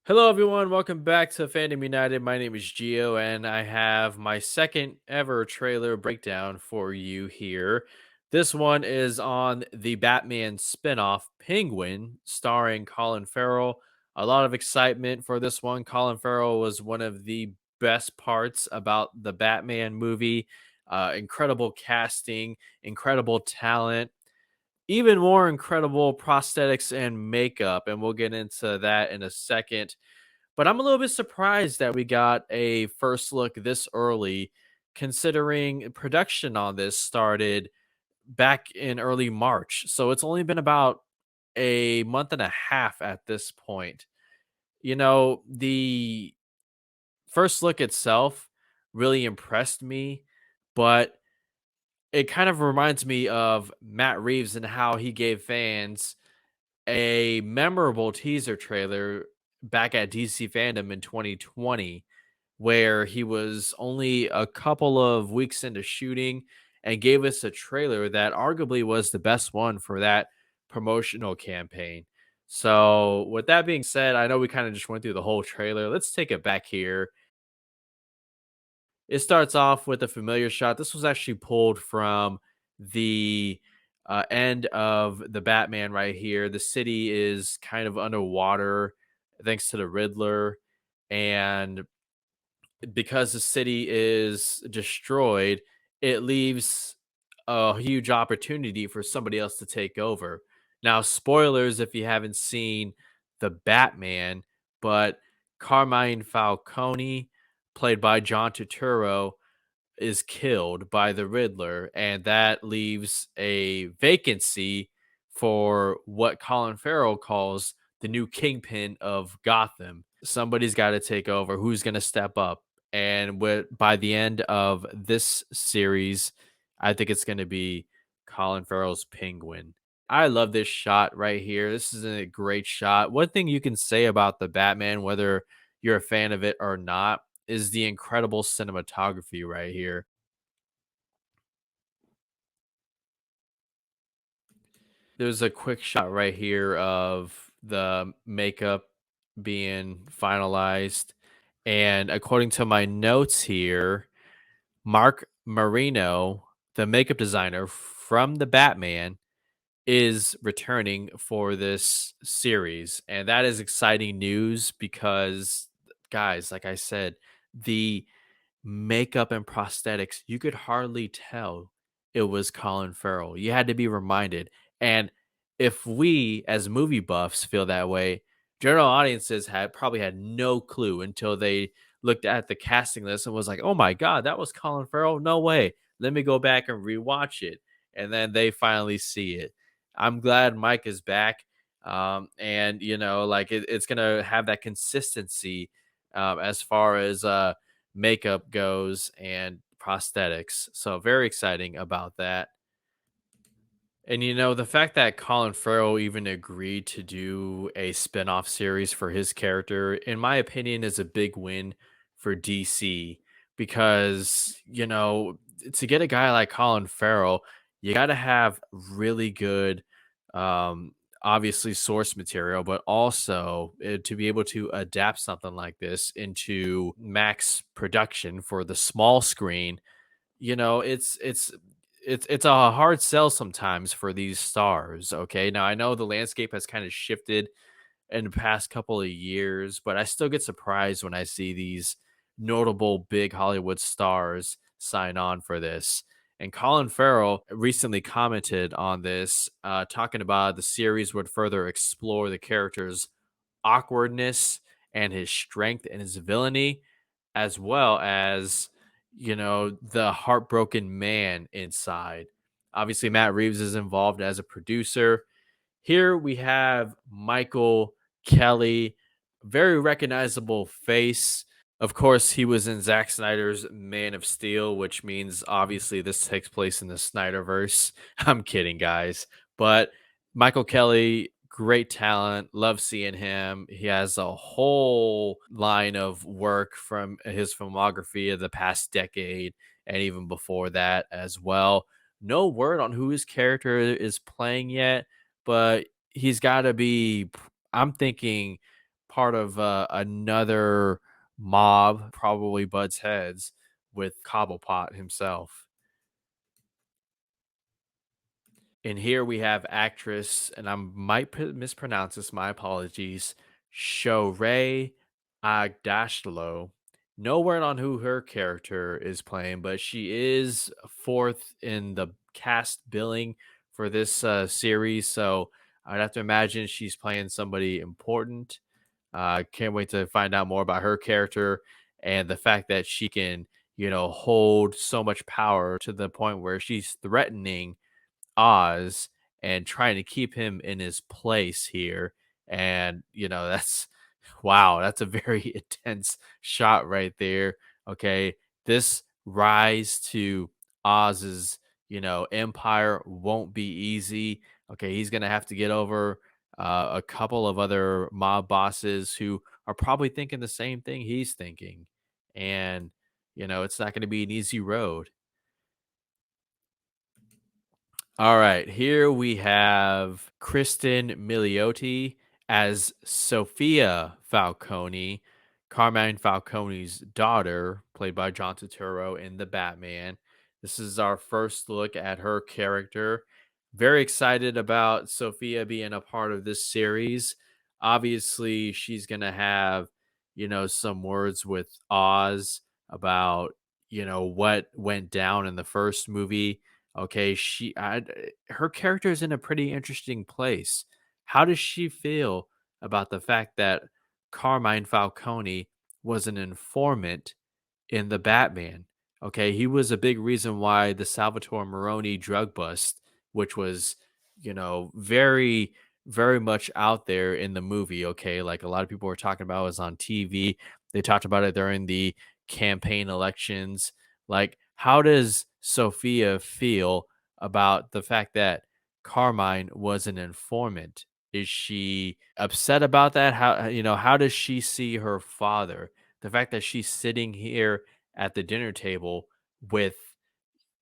Hello, everyone. Welcome back to Fandom United. My name is Gio, and I have my second ever trailer breakdown for you here. This one is on the Batman spinoff Penguin, starring Colin Farrell. A lot of excitement for this one. Colin Farrell was one of the best parts about the Batman movie. Incredible casting, incredible talent, even more incredible prosthetics and makeup. And we'll get into that in a second, but I'm a little bit surprised that we got a first look this early, considering production on this started back in early March. So it's only been about a month and a half at this point. The first look itself really impressed me, but it kind of reminds me of Matt Reeves and how he gave fans a memorable teaser trailer back at DC Fandom in 2020, where he was only a couple of weeks into shooting and gave us a trailer that arguably was the best one for that promotional campaign. So, with that being said, I know we kind of just went through the whole trailer. Let's take it back here. It starts off with a familiar shot. This was actually pulled from the end of the Batman right here. The city is kind of underwater thanks to the Riddler. And because the city is destroyed, it leaves a huge opportunity for somebody else to take over. Now, spoilers if you haven't seen the Batman, but Carmine Falcone, played by John Turturro, is killed by the Riddler, and that leaves a vacancy for what Colin Farrell calls the new kingpin of Gotham. Somebody's got to take over. Who's going to step up? And by the end of this series, I think it's going to be Colin Farrell's Penguin. I love this shot right here. This is a great shot. One thing you can say about the Batman, whether you're a fan of it or not, is the incredible cinematography right here. There's a quick shot right here of the makeup being finalized. And according to my notes here, Mark Marino, the makeup designer from the Batman, is returning for this series. And that is exciting news because, guys, like I said, the makeup and prosthetics, you could hardly tell it was Colin Farrell. You had to be reminded. And if we as movie buffs feel that way, general audiences had probably had no clue until they looked at the casting list and was like, "Oh my god, that was Colin Farrell? No way. Let me go back and rewatch it." And then they finally see it. I'm glad Mike is back. And like it's gonna have that consistency as far as makeup goes and prosthetics. So very exciting about that. And the fact that Colin Farrell even agreed to do a spin-off series for his character, in my opinion, is a big win for DC because, to get a guy like Colin Farrell, you got to have really good obviously source material, but also to be able to adapt something like this into max production for the small screen. It's a hard sell sometimes for these stars. Okay, now I know the landscape has kind of shifted in the past couple of years, but I still get surprised when I see these notable big Hollywood stars sign on for this. And Colin Farrell recently commented on this, talking about the series would further explore the character's awkwardness and his strength and his villainy, as well as, the heartbroken man inside. Obviously, Matt Reeves is involved as a producer. Here we have Michael Kelly, very recognizable face. Of course, he was in Zack Snyder's Man of Steel, which means obviously this takes place in the Snyderverse. I'm kidding, guys. But Michael Kelly, great talent. Love seeing him. He has a whole line of work from his filmography of the past decade and even before that as well. No word on who his character is playing yet, but he's got to be, I'm thinking, part of another mob, probably butts heads with Cobblepot himself. And here we have actress, and I might mispronounce this, my apologies, Shohreh Aghdashloo. No word on who her character is playing, but she is fourth in the cast billing for this series. So I'd have to imagine she's playing somebody important. Can't wait to find out more about her character and the fact that she can, hold so much power to the point where she's threatening Oz and trying to keep him in his place here. And, that's wow, that's a very intense shot right there. Okay. This rise to Oz's, empire won't be easy. Okay. He's going to have to get over a couple of other mob bosses who are probably thinking the same thing he's thinking. And, it's not going to be an easy road. All right, here we have Kristen Milioti as Sophia Falcone, Carmine Falcone's daughter, played by John Turturro in The Batman. This is our first look at her character. Very excited about Sophia being a part of this series. Obviously, she's going to have, some words with Oz about, what went down in the first movie. Okay, her character is in a pretty interesting place. How does she feel about the fact that Carmine Falcone was an informant in the Batman? Okay, he was a big reason why the Salvatore Maroni drug bust, which was, very, very much out there in the movie. Okay, like a lot of people were talking about, it was on TV. They talked about it during the campaign elections. Like, how does Sophia feel about the fact that Carmine was an informant? Is she upset about that? How does she see her father? The fact that she's sitting here at the dinner table with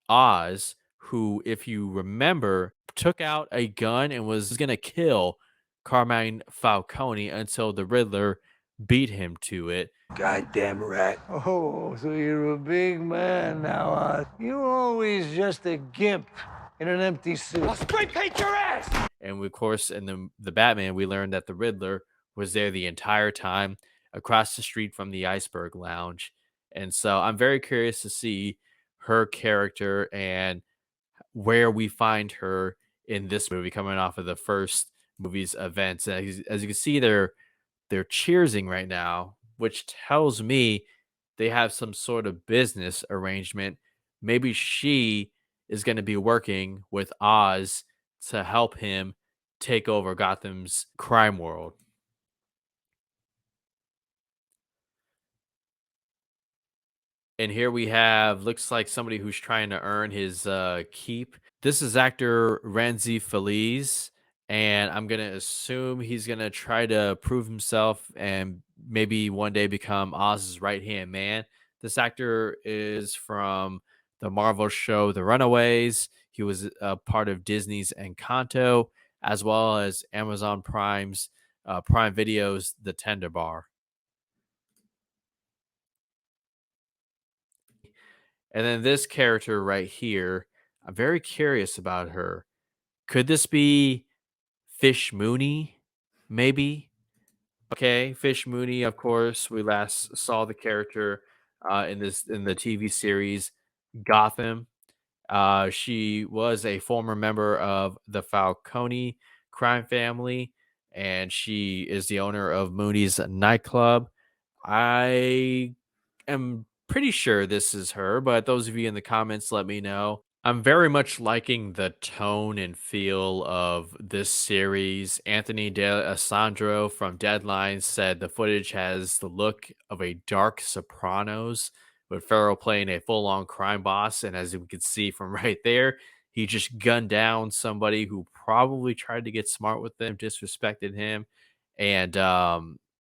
Oz, who, if you remember, took out a gun and was going to kill Carmine Falcone until the Riddler beat him to it. Goddamn rat. Oh, so you're a big man now, you were always just a gimp in an empty suit. I'll spray paint your ass! And of course, in the Batman, we learned that the Riddler was there the entire time across the street from the Iceberg Lounge. And so I'm very curious to see her character and where we find her in this movie coming off of the first movie's events. As you can see, they're cheersing right now, which tells me they have some sort of business arrangement. Maybe she is going to be working with Oz to help him take over Gotham's crime world. And here we have, looks like somebody who's trying to earn his keep. This is actor Renzi Feliz, and I'm gonna assume he's gonna try to prove himself and maybe one day become Oz's right hand man. This actor is from the Marvel show The Runaways. He was a part of Disney's Encanto, as well as Amazon Prime's Prime Video's The Tender Bar. And then this character right here, I'm very curious about her. Could this be Fish Mooney? Maybe. Okay, Fish Mooney. Of course, we last saw the character in the TV series Gotham. She was a former member of the Falcone crime family, and she is the owner of Mooney's nightclub. I am pretty sure this is her, but those of you in the comments, let me know. I'm very much liking the tone and feel of this series. Anthony D'Alessandro from Deadline said the footage has the look of a dark Sopranos, with Farrell playing a full-on crime boss. And as we can see from right there, he just gunned down somebody who probably tried to get smart with them, disrespected him. And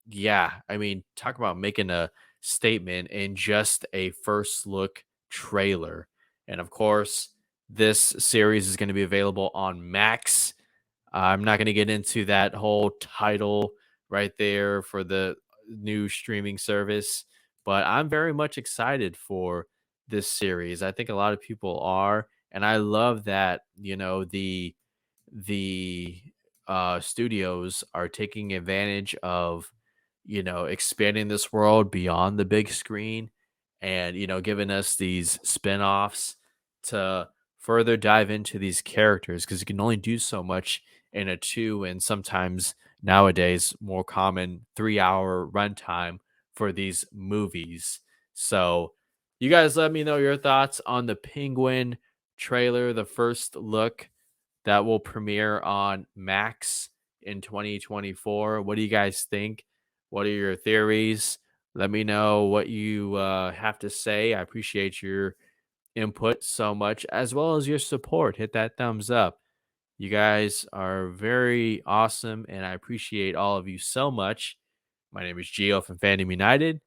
yeah, I mean, talk about making a statement in just a first look trailer. And of course, this series is going to be available on Max. I'm not going to get into that whole title right there for the new streaming service. But I'm very much excited for this series. I think a lot of people are, and I love that, the studios are taking advantage of, expanding this world beyond the big screen, and giving us these spin-offs to further dive into these characters, because you can only do so much in a 2 and sometimes nowadays more common 3-hour runtime for these movies. So you guys let me know your thoughts on the Penguin trailer, the first look that will premiere on Max in 2024. What do you guys think? What are your theories? Let me know what you have to say. I appreciate your input so much, as well as your support. Hit that thumbs up. You guys are very awesome, and I appreciate all of you so much. My name is Gio from Fandom United.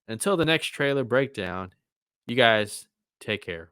Until the next trailer breakdown, you guys take care.